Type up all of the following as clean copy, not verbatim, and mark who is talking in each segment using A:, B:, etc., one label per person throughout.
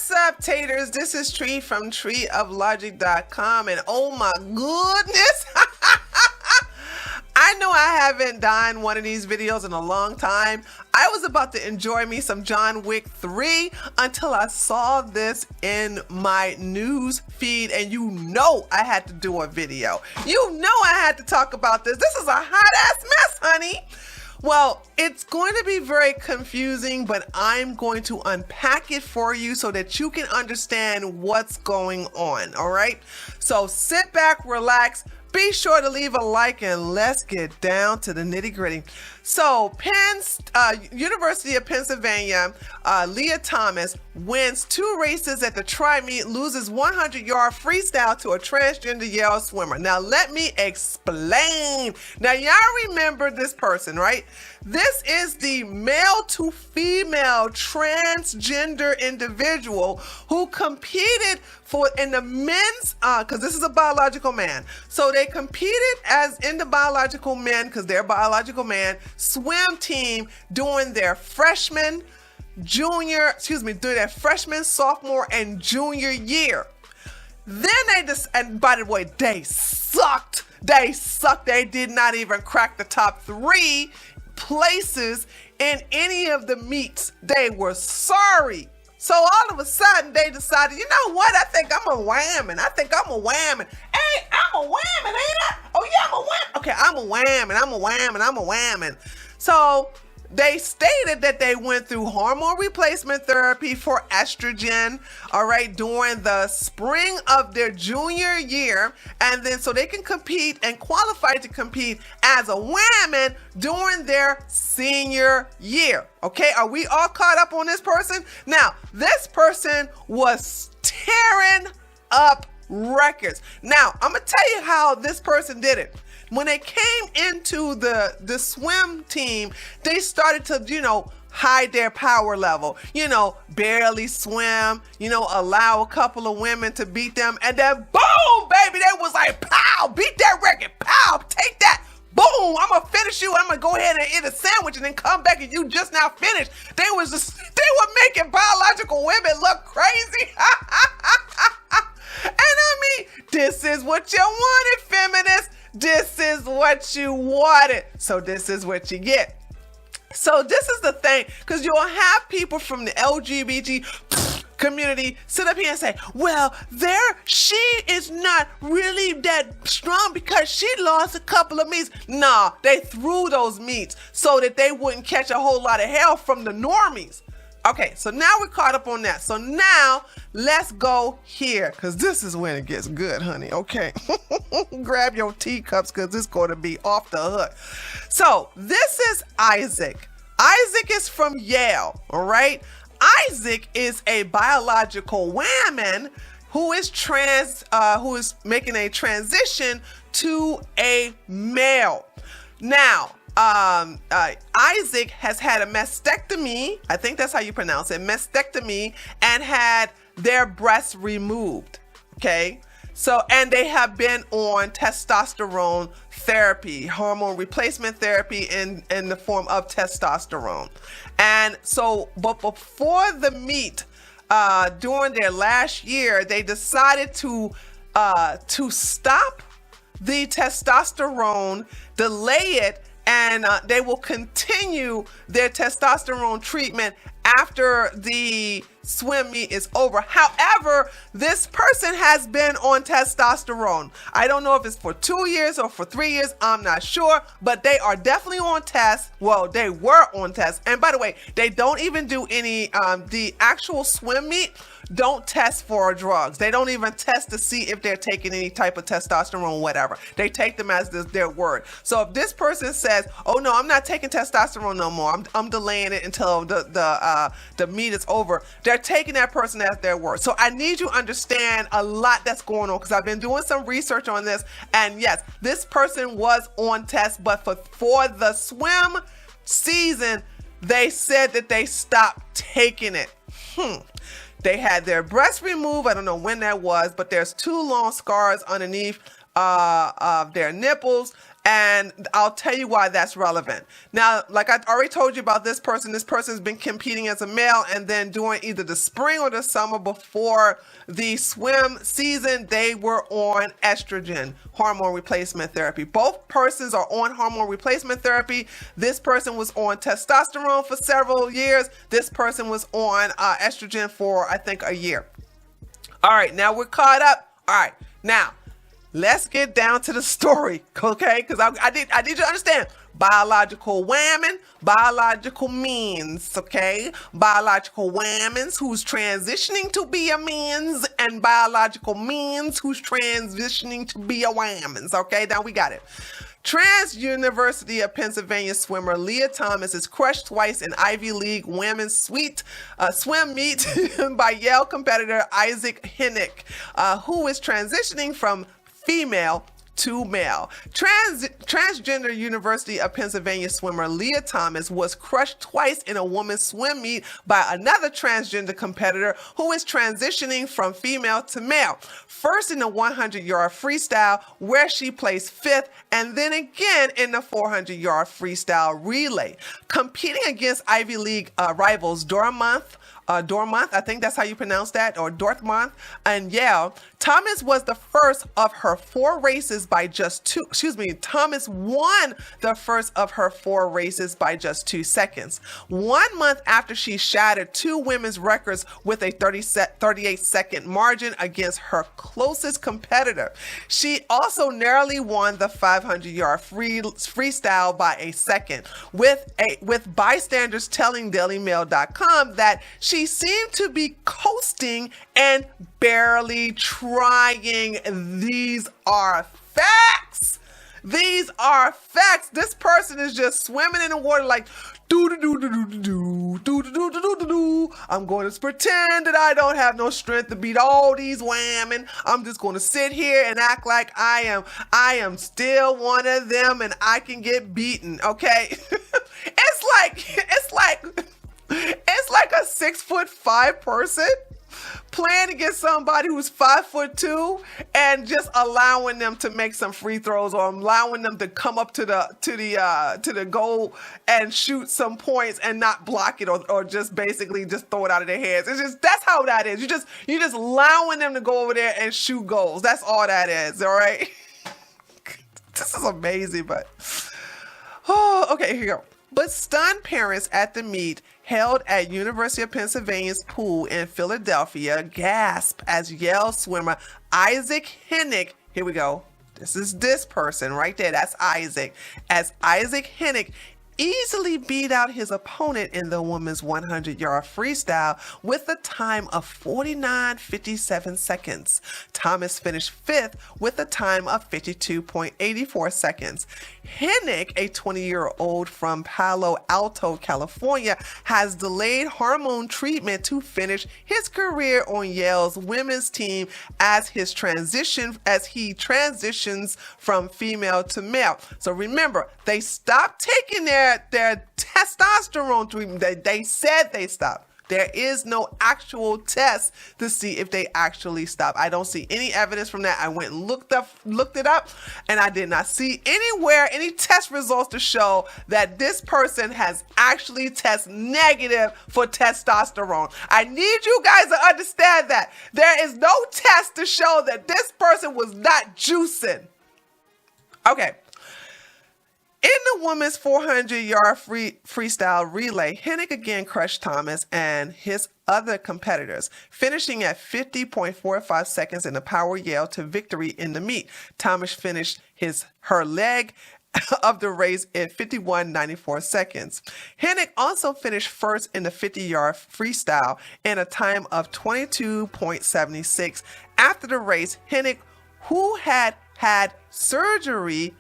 A: What's up, taters? This is Tree from treeoflogic.com, and oh my goodness, I know I haven't done one of these videos in a long time. I was about to enjoy me some John Wick 3 until I saw this in my news feed, and you know I had to do a video. You know I had to talk about this. This is a hot ass mess, honey. Well, it's going to be very confusing, but I'm going to unpack it for you so that you can understand what's going on, all right? So sit back, relax, be sure to leave a like, and let's get down to the nitty-gritty. So University of Pennsylvania, Lia Thomas wins 2 races at the tri-meet, loses 100-yard freestyle to a transgender Yale swimmer. Now let me explain. Now y'all remember this person, right? This is the male to female transgender individual who competed in the men's, because this is a biological man. So they competed in the biological men, because they're biological man, swim team during their freshman, sophomore, and junior year. Then and by the way, they sucked. They did not even crack the top 3 places in any of the meets. They were sorry. So all of a sudden they decided, you know what? I think I'm a whammon. Hey, I'm a whammon, ain't I? Oh yeah, I'm a whammon. Okay, I'm a whammon. So they stated that they went through hormone replacement therapy for estrogen, all right, during the spring of their junior year, and then so they can compete and qualify to compete as a woman during their senior year. Okay, are we all caught up on this person? Now, this person was tearing up records. Now, I'm gonna tell you how this person did it. When they came into the swim team, they started to, hide their power level, barely swim, allow a couple of women to beat them. And then boom, baby, they was like, pow, beat that record, pow, take that. Boom, I'm gonna finish you. I'm gonna go ahead and eat a sandwich and then come back and you just now finished. They were making biological women look crazy. And I mean, this is what you wanted, feminists. This is what you wanted. So this is what you get. So this is the thing, because you'll have people from the LGBT community sit up here and say, well, she is not really that strong because she lost a couple of meets. Nah, they threw those meets so that they wouldn't catch a whole lot of hell from the normies. Okay, so now we're caught up on that. So now let's go here, because this is when it gets good, honey. Okay, grab your teacups because it's going to be off the hook. So this is Iszac. Iszac is from Yale, all right? Iszac is a biological woman who is who is making a transition to a male. Now, Iszac has had a mastectomy, I think that's how you pronounce it, mastectomy, and had their breasts removed, okay? So, and they have been on testosterone therapy, hormone replacement therapy in the form of testosterone. And so, but before the meet, during their last year, they decided to stop the testosterone, delay it, and they will continue their testosterone treatment after the swim meet is over. However, this person has been on testosterone. I don't know if it's for 2 years or for 3 years. I'm not sure, but they are definitely on test. Well, they were on test. And by the way, they don't even do any, the actual swim meet don't test for drugs. They don't even test to see if they're taking any type of testosterone, whatever. They take them as their word. So if this person says, oh no, I'm not taking testosterone no more, I'm delaying it until the meet is over, they're taking that person as their word. So I need you to understand a lot that's going on, because I've been doing some research on this, and yes, this person was on test, but for the swim season, they said that they stopped taking it. They had their breasts removed. I don't know when that was, but there's 2 long scars underneath of their nipples, And I'll tell you why that's relevant. Now, like I already told you about this person's been competing as a male, and then during either the spring or the summer before the swim season, they were on estrogen, hormone replacement therapy. Both persons are on hormone replacement therapy. This person was on testosterone for several years. This person was on estrogen for, I think, a year. All right, now we're caught up. All right, now let's get down to the story, okay? Because I need you to understand biological women, biological means, okay? Biological women's who's transitioning to be a men's, and biological means who's transitioning to be a women's, okay? Now we got it. University of Pennsylvania swimmer Lia Thomas is crushed twice in Ivy League women's swim meet by Yale competitor Iszac Heniq, who is transitioning from female to male. Transgender University of Pennsylvania swimmer Lia Thomas was crushed twice in a women's swim meet by another transgender competitor who is transitioning from female to male. First in the 100-yard freestyle, where she placed fifth, and then again in the 400-yard freestyle relay. Competing against Ivy League rivals Dortmund, I think that's how you pronounce that, or Dortmund, and Yale, Thomas was the first of her four races by just Thomas won the first of her four races by just 2 seconds. 1 month after she shattered two women's records with a 38-second margin against her closest competitor. She also narrowly won the 500-yard freestyle by a second, with bystanders telling DailyMail.com that she seemed to be coasting and barely trying. These are facts. These are facts. This person is just swimming in the water like do. I'm going to pretend that I don't have no strength to beat all these women. I'm just going to sit here and act like I am still one of them and I can get beaten. Okay. It's like a 6'5" person playing against somebody who's 5'2" and just allowing them to make some free throws, or allowing them to come up to the goal and shoot some points and not block it, or just basically just throw it out of their hands. That's how that is. You're just allowing them to go over there and shoot goals. That's all that is. All right. This is amazing, but okay, here you go. But stunned parents at the meet held at University of Pennsylvania's pool in Philadelphia gasped as Yale swimmer Iszac Heniq, here we go, this person right there, that's Iszac, as Iszac Heniq easily beat out his opponent in the women's 100-yard freestyle with a time of 49.57 seconds. Thomas finished fifth with a time of 52.84 seconds. Heniq, a 20-year-old from Palo Alto, California, has delayed hormone treatment to finish his career on Yale's women's team as he transitions from female to male. So remember, they stopped taking their testosterone treatment. They said they stopped. There is no actual test to see if they actually stop. I don't see any evidence from that. I went and looked it up, and I did not see anywhere any test results to show that this person has actually tested negative for testosterone. I need you guys to understand that. There is no test to show that this person was not juicing. Okay. In the women's 400-yard freestyle relay, Heniq again crushed Thomas and his other competitors, finishing at 50.45 seconds in the power yell to victory in the meet. Thomas finished her leg of the race at 51.94 seconds. Heniq also finished first in the 50-yard freestyle in a time of 22.76. After the race, Heniq, who has had surgery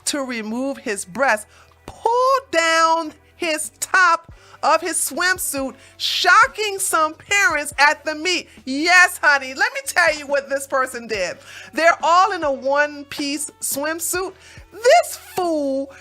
A: to remove his breast, pulled down his top of his swimsuit, shocking some parents at the meet. Yes, honey, let me tell you what this person did. They're all in a one-piece swimsuit. This fool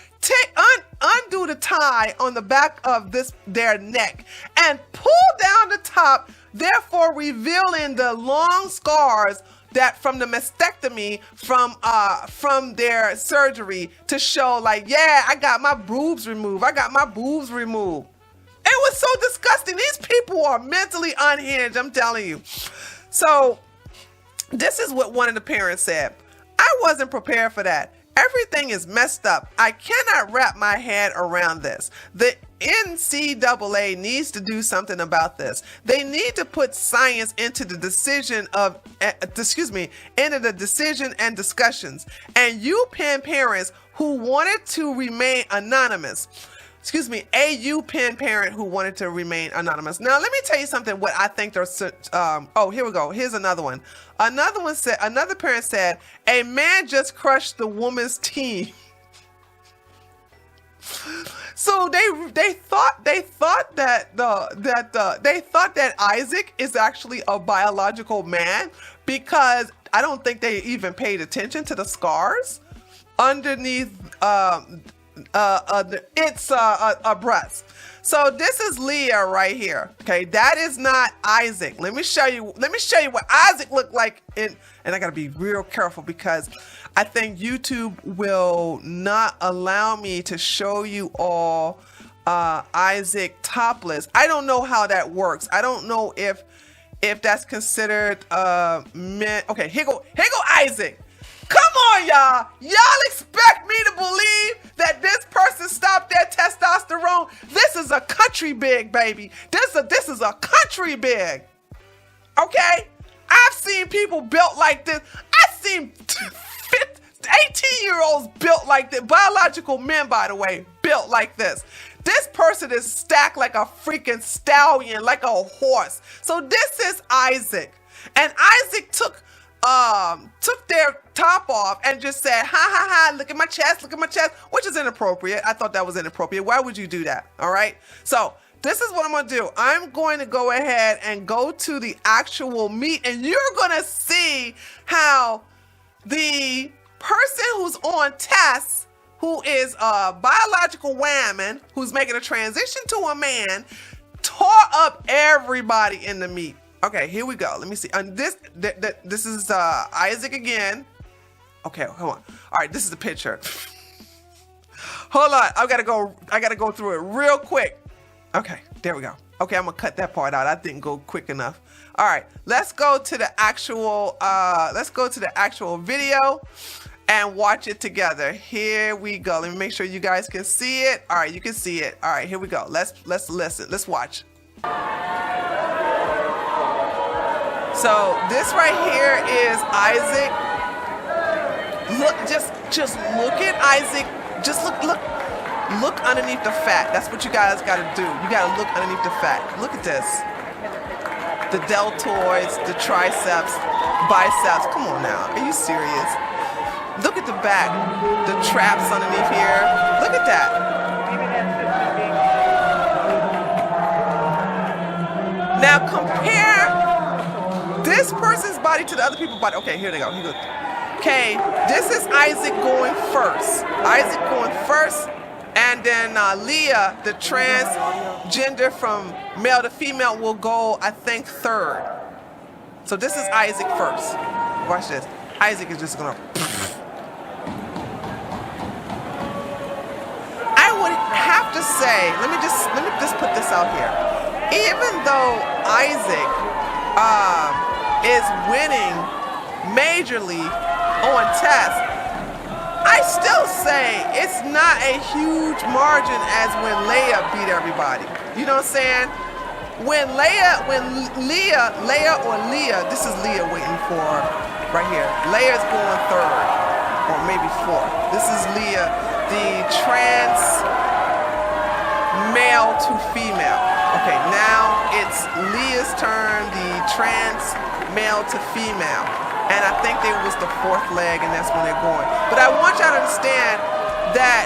A: undo the tie on the back of their neck and pull down the top, therefore revealing the long scars that from the mastectomy from their surgery to show like, yeah, I got my boobs removed. I got my boobs removed. It was so disgusting. These people are mentally unhinged, I'm telling you. So this is what one of the parents said. I wasn't prepared for that. Everything is messed up. I cannot wrap my head around this. The NCAA needs to do something about this. They need to put science into the decision and discussions. And you parents who wanted to remain anonymous, AU Penn parent who wanted to remain anonymous. Now, let me tell you something, what I think there's, here we go. Here's another one. Another parent said, a man just crushed the woman's team. So they thought that Iszac is actually a biological man, because I don't think they even paid attention to the scars underneath its breast. So this is Lia right here. Okay, that is not Iszac. Let me show you what Iszac looked like and I gotta be real careful because I think YouTube will not allow me to show you all Iszac topless. I don't know how that works. I don't know if that's considered men. Okay, here go Iszac. Come on, y'all. Y'all expect me to believe that this person stopped their testosterone? This is a country big, baby. This is a country big. Okay? I've seen people built like this. I've seen 18-year-olds built like this. Biological men, by the way, built like this. This person is stacked like a freaking stallion, like a horse. So this is Iszac. And Iszac took their top off and just said, ha ha ha, look at my chest, which is inappropriate. I thought that was inappropriate. Why would you do that? All right. So this is what I'm going to do. I'm going to go ahead and go to the actual meat, and you're going to see how the person who's on tests, who is a biological woman who's making a transition to a man, tore up everybody in the meat. Okay, here we go. Let me see. And this is Iszac again. Okay, hold on. All right, this is the picture. Hold on. I gotta go through it real quick. Okay, there we go. Okay, I'm gonna cut that part out. I didn't go quick enough. All right, let's go to the actual video and watch it together. Here we go. Let me make sure you guys can see it. All right, you can see it. All right, here we go. Let's listen. Let's watch. So this right here is Iszac. Look, just look at Iszac. Just look underneath the fat. That's what you guys got to do. You got to look underneath the fat. Look at this. The deltoids, the triceps, biceps. Come on now. Are you serious? Look at the back. The traps underneath here. Look at that. Now compare this person's body to the other people's body. Okay, here they go. Okay, this is Iszac going first. And then Lia, the transgender from male to female, will go, I think, third. So this is Iszac first. Watch this. Iszac is just gonna. I would have to say, let me just put this out here. Even though Iszac is winning majorly on tests, I still say it's not a huge margin as when Lia beat everybody. You know what I'm saying? When Lia, this is Lia waiting for right here. Leia's going third or maybe fourth. This is Lia, the trans male to female. Okay, now it's Lia's turn, the trans male to female. And I think they was the fourth leg, and that's when they're going. But I want y'all to understand that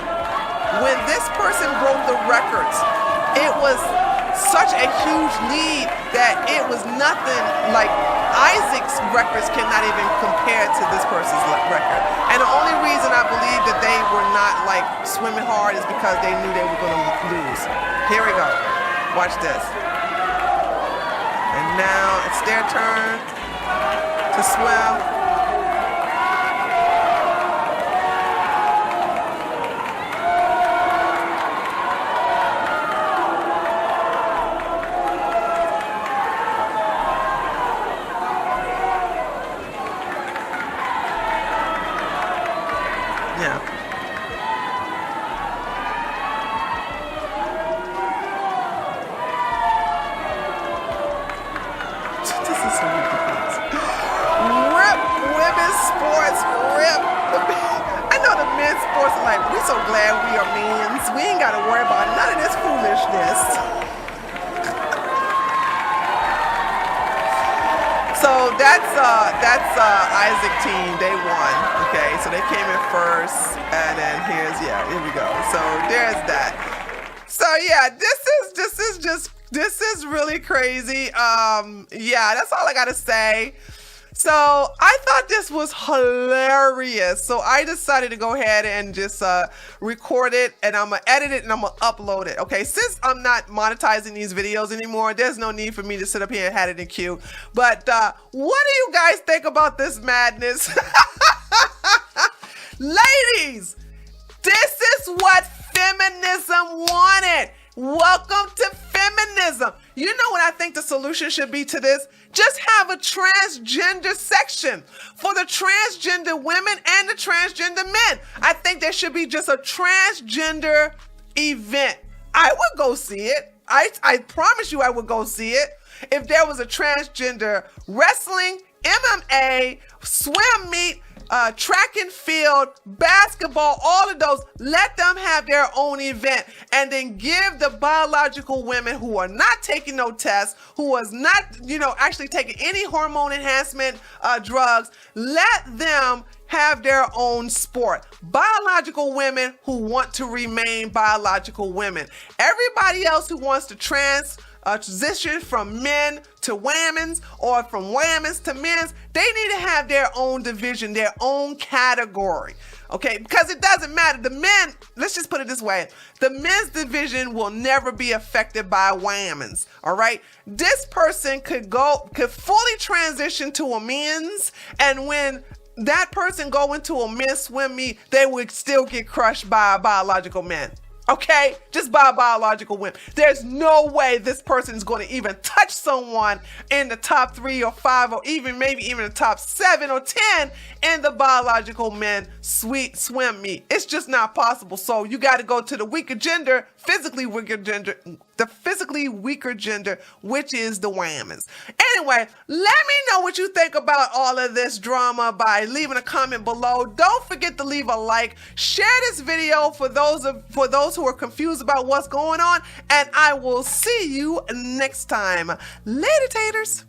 A: when this person broke the records, it was such a huge lead that it was nothing like Iszac's records cannot even compare to this person's record. And the only reason I believe that they were not like swimming hard is because they knew they were going to lose. Here we go. Watch this. And now it's their turn. to swim. Yeah. This is so ridiculous. Rip women's sports, rip. I know the men's sports are like, we so glad we are men's. We ain't got to worry about none of this foolishness. So that's Iszac team. They won. Okay, so they came in first, and then here we go. So there's that. So yeah, this is really crazy. Yeah, that's all I gotta say. So I thought this was hilarious. So I decided to go ahead and just record it, and I'm gonna edit it and I'm gonna upload it. Okay, since I'm not monetizing these videos anymore, there's no need for me to sit up here and have it in queue. But what do you guys think about this madness? Ladies, this is what feminism wanted. Welcome to feminism. You know what I think the solution should be to this? Just have a transgender section for the transgender women and the transgender men. I think there should be just a transgender event. I would go see it. I promise you I would go see it. If there was a transgender wrestling, MMA, swim meet, track and field, basketball, all of those, let them have their own event, and then give the biological women who are not taking no tests, who is not, actually taking any hormone enhancement drugs, let them have their own sport. Biological women who want to remain biological women. Everybody else who wants to transition from men to women's or from women's to men's, they need to have their own division, their own category. Okay, because it doesn't matter. The men, let's just put it this way, the men's division will never be affected by women's. All right, this person could fully transition to a men's, and when that person go into a men's swim meet, they would still get crushed by a biological man. Okay, just by biological women. There's no way this person is going to even touch someone in the top 3 or 5 or maybe even the top 7 or 10 in the biological men swim meet. It's just not possible. So you got to go to the weaker gender, the physically weaker gender, which is the women's. Anyway, let me know what you think about all of this drama by leaving a comment below. Don't forget to leave a like. Share this video for those who are confused about what's going on, and I will see you next time. Later, taters.